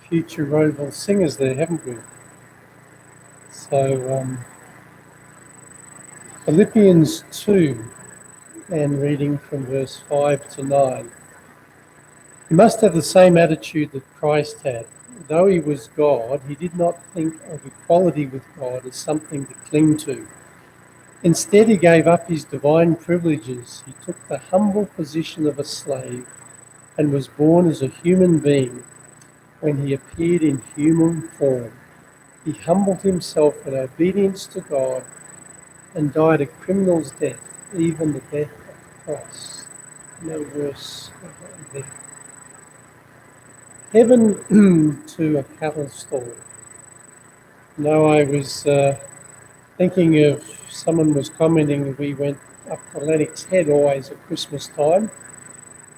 future Rowville singers there, haven't we? So, Philippians 2, and reading from verse 5 to 9. You must have the same attitude that Christ had. Though he was God, he did not think of equality with God as something to cling to. Instead, he gave up his divine privileges. He took the humble position of a slave and was born as a human being. When he appeared in human form, he humbled himself in obedience to God and died a criminal's death, even the death of the cross. No verse there. Heaven to a cattle stall. No, I was thinking of, someone was commenting, we went up to Lennox Head always at Christmas time,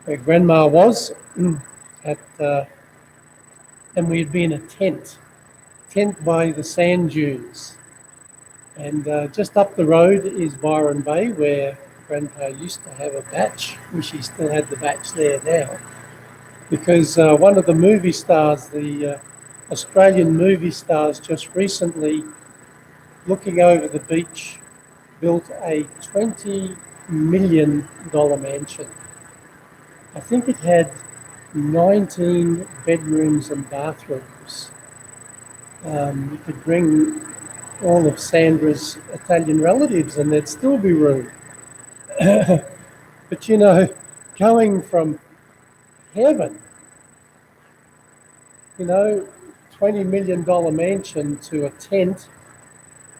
where Grandma was, and we'd be in a tent by the sand dunes. And just up the road is Byron Bay, where Grandpa used to have a batch. Wish he still had the batch there now. Because one of the movie stars, the Australian movie stars, just recently, looking over the beach, built a $20 million mansion. I think it had 19 bedrooms and bathrooms. You could bring all of Sandra's Italian relatives and there'd still be room. But you know, going from heaven, you know, $20 million mansion to a tent,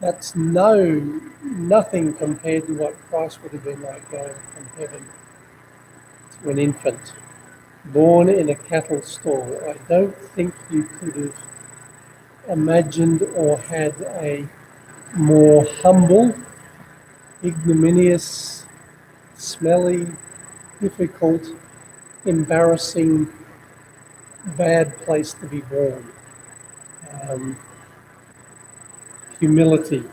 that's nothing compared to what Christ would have been like going from heaven to an infant, born in a cattle stall. I don't think you could have imagined or had a more humble, ignominious, smelly, difficult, embarrassing, bad place to be born. Humility.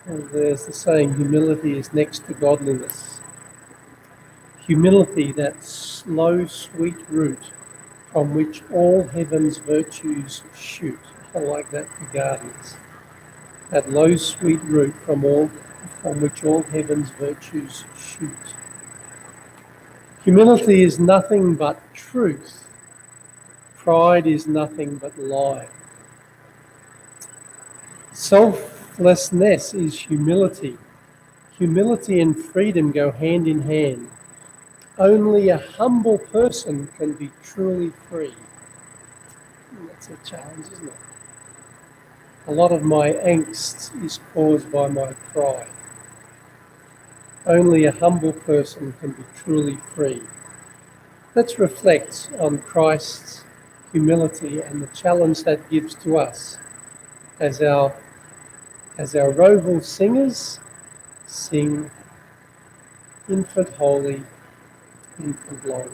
There's the saying, humility is next to godliness. Humility, that slow, sweet root from which all heaven's virtues shoot. I like that for gardens. That low, sweet root from which all heaven's virtues shoot. Humility is nothing but truth. Pride is nothing but lying. Selflessness is humility. Humility and freedom go hand in hand. Only a humble person can be truly free. And that's a challenge, isn't it? A lot of my angst is caused by my pride. Only a humble person can be truly free. Let's reflect on Christ's humility and the challenge that gives to us as our Rowville singers sing Infant Holy, Infant Lowly.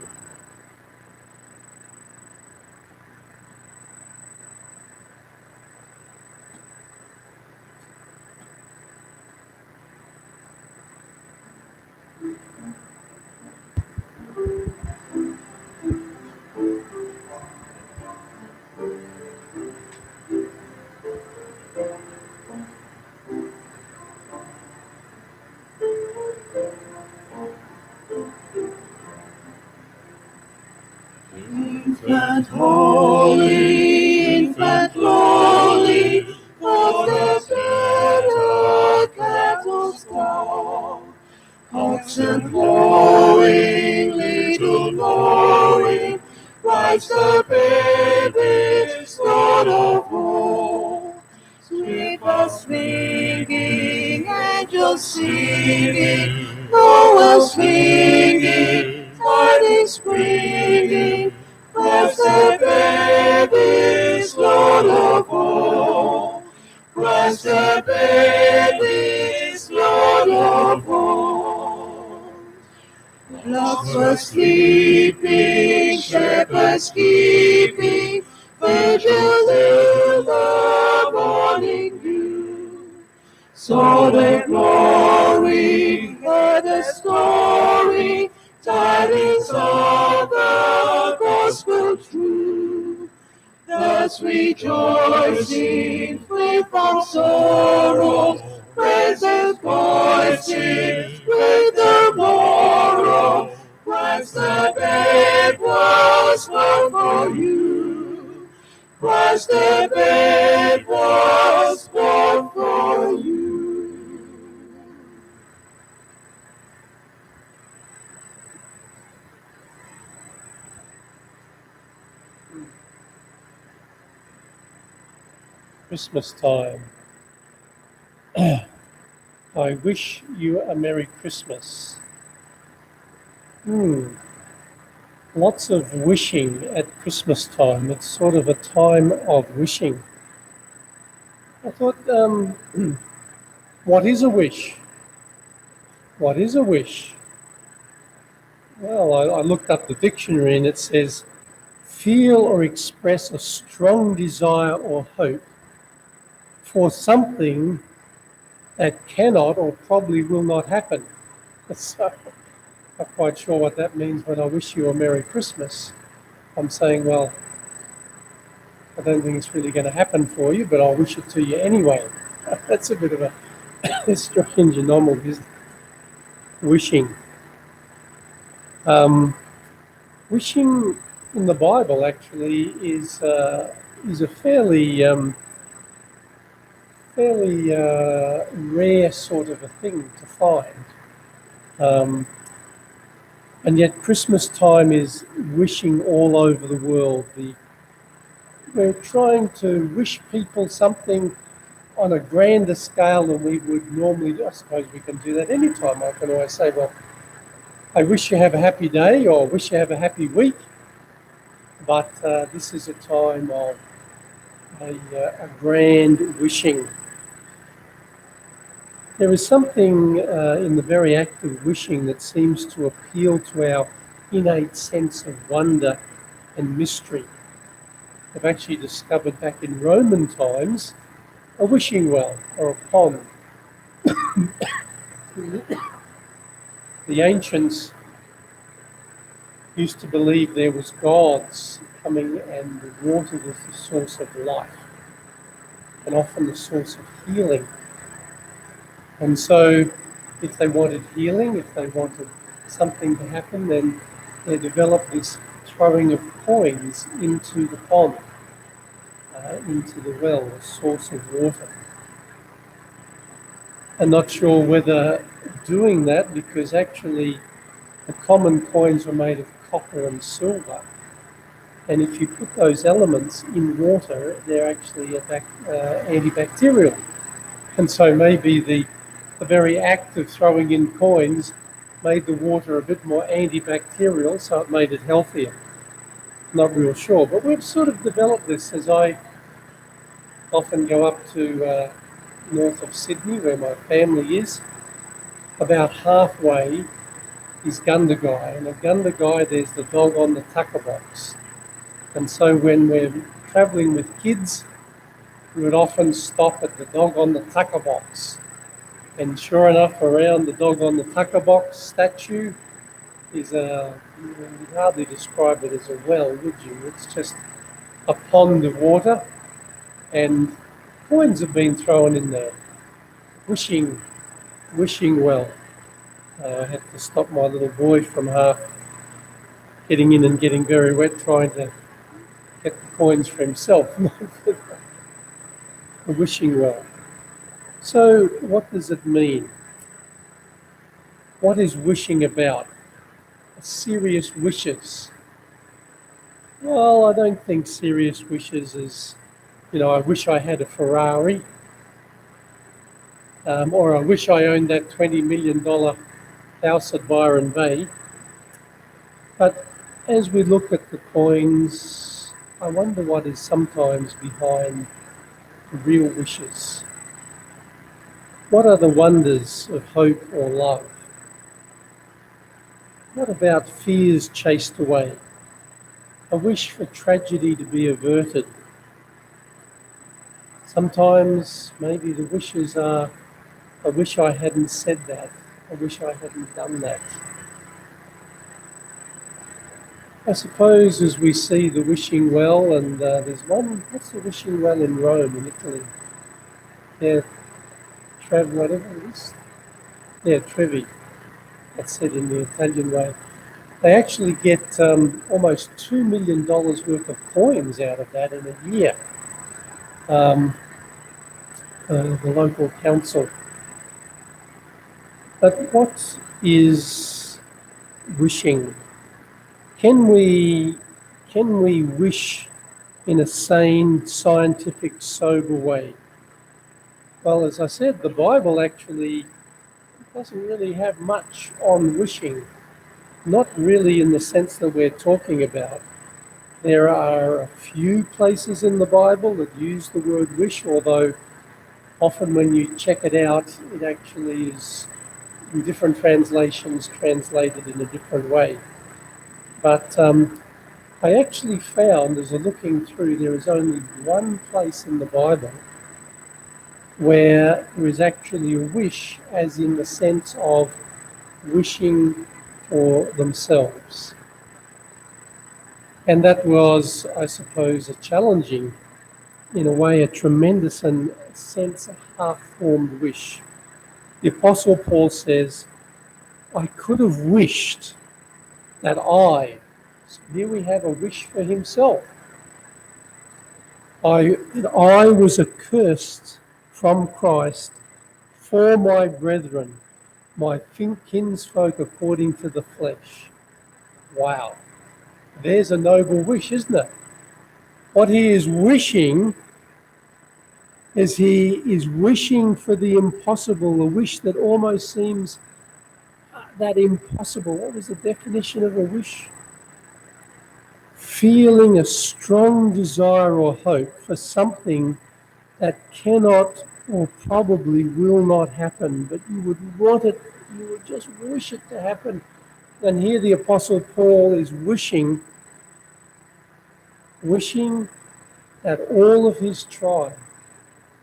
Infant holy, infant lowly, of the better cattle stall, oxen blowing, little knowing, Christ the baby, Lord of all. Sweepers swinging, angels singing, Noel swinging, tidings bringing, Blessed baby, Lord of all. Blessed baby, Lord of all. Flocks were sleeping, shepherds keeping, vigil in the morning dew. Saw the glory, heard the story, tidings of the gospel true. us rejoicing, free from sorrow, praises voicing, with the morrow. Christ the babe was born for you. Christ the babe was born for you. Christmas time. I wish you a Merry Christmas. Lots of wishing at Christmas time. It's sort of a time of wishing. I thought, what is a wish? What is a wish? Well, I looked up the dictionary and it says, feel or express a strong desire or hope for something that cannot or probably will not happen. So I'm not quite sure what that means when I wish you a Merry Christmas. I'm saying, well, I don't think it's really going to happen for you, but I'll wish it to you anyway. That's a bit of a strange anomaly, isn't it? Wishing. Wishing in the Bible actually is a fairly rare sort of a thing to find. And yet Christmas time is wishing all over the world. We're trying to wish people something on a grander scale than we would normally do. I suppose we can do that anytime. I can always say, well, I wish you have a happy day or wish you have a happy week. But this is a time of a grand wishing. There is something in the very act of wishing that seems to appeal to our innate sense of wonder and mystery. I've actually discovered back in Roman times a wishing well or a pond. The ancients used to believe there was gods coming and the water was the source of life and often the source of healing. And so if they wanted healing, if they wanted something to happen, then they developed this throwing of coins into the pond, into the well, the source of water. I'm not sure whether doing that, because actually the common coins were made of copper and silver. And if you put those elements in water, they're actually antibacterial. And so maybe the very act of throwing in coins made the water a bit more antibacterial, so it made it healthier. Not real sure, but we've sort of developed this as I often go up to north of Sydney, where my family is. About halfway is Gundagai, and at Gundagai there's the dog on the tucker box. And so when we're travelling with kids, we would often stop at the dog on the tucker box. And sure enough, around the dog on the tucker box statue is you'd hardly describe it as a well, would you? It's just a pond of water, and coins have been thrown in there. Wishing well. I had to stop my little boy from half getting in and getting very wet, trying to get the coins for himself. Wishing well. So what does it mean? What is wishing about? Serious wishes. Well, I don't think serious wishes is, I wish I had a Ferrari, or I wish I owned that $20 million house at Byron Bay. But as we look at the coins, I wonder what is sometimes behind the real wishes. What are the wonders of hope or love? What about fears chased away? A wish for tragedy to be averted. Sometimes maybe the wishes are, I wish I hadn't said that. I wish I hadn't done that. I suppose as we see the wishing well, and there's one, what's the wishing well in Rome, in Italy? Yeah, whatever it is. Yeah, Trevi. That's said in the Italian way. They actually get almost $2 million worth of coins out of that in a year. The local council. But what is wishing? Can we wish in a sane, scientific, sober way? Well, as I said, the Bible actually doesn't really have much on wishing. Not really in the sense that we're talking about. There are a few places in the Bible that use the word wish, although often when you check it out, it actually is in different translations translated in a different way. But I actually found, as I'm looking through, there is only one place in the Bible where there is actually a wish, as in the sense of wishing for themselves. And that was, I suppose, a challenging, in a way, a tremendous and sense a half-formed wish. The Apostle Paul says, I could have wished that so here we have a wish for himself, that I was accursed from Christ for my brethren, my kinsfolk according to the flesh. Wow. There's a noble wish, isn't it? What he is wishing is he is wishing for the impossible, a wish that almost seems that impossible. What was the definition of a wish? Feeling a strong desire or hope for something that cannot or probably will not happen, but you would want it, you would just wish it to happen. And here the Apostle Paul is wishing that all of his tribe,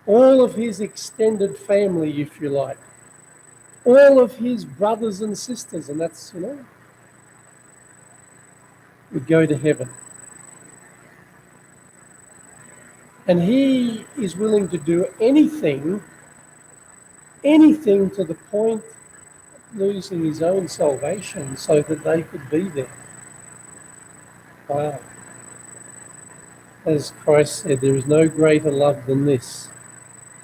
all of his extended family, if you like, all of his brothers and sisters, and that's, would go to heaven. And he is willing to do anything to the point of losing his own salvation so that they could be there. Wow. As Christ said, there is no greater love than this,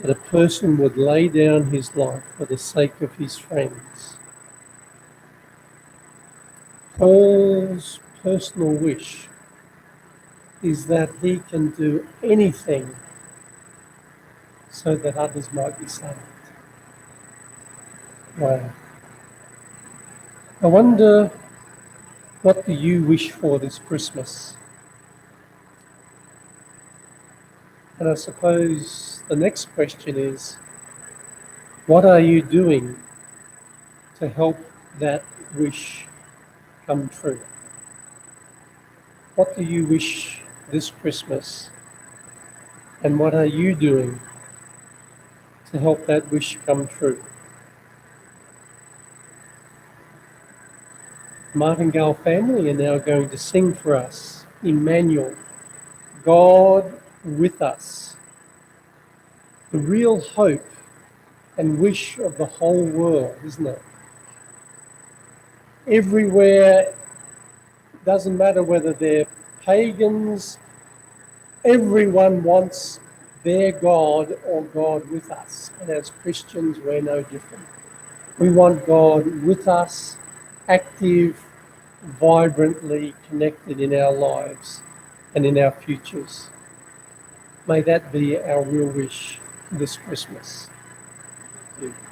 that a person would lay down his life for the sake of his friends. Paul's personal wish is that he can do anything so that others might be saved. Wow. I wonder, what do you wish for this Christmas? And I suppose the next question is, what are you doing to help that wish come true? What do you wish this Christmas? And what are you doing to help that wish come true? Martingale family are now going to sing for us, Emmanuel, God with us. The real hope and wish of the whole world, isn't it? Everywhere, doesn't matter whether they're pagans, everyone wants their God or God with us. And as Christians, we're no different. We want God with us, active, vibrantly connected in our lives and in our futures. May that be our real wish this Christmas. Thank you.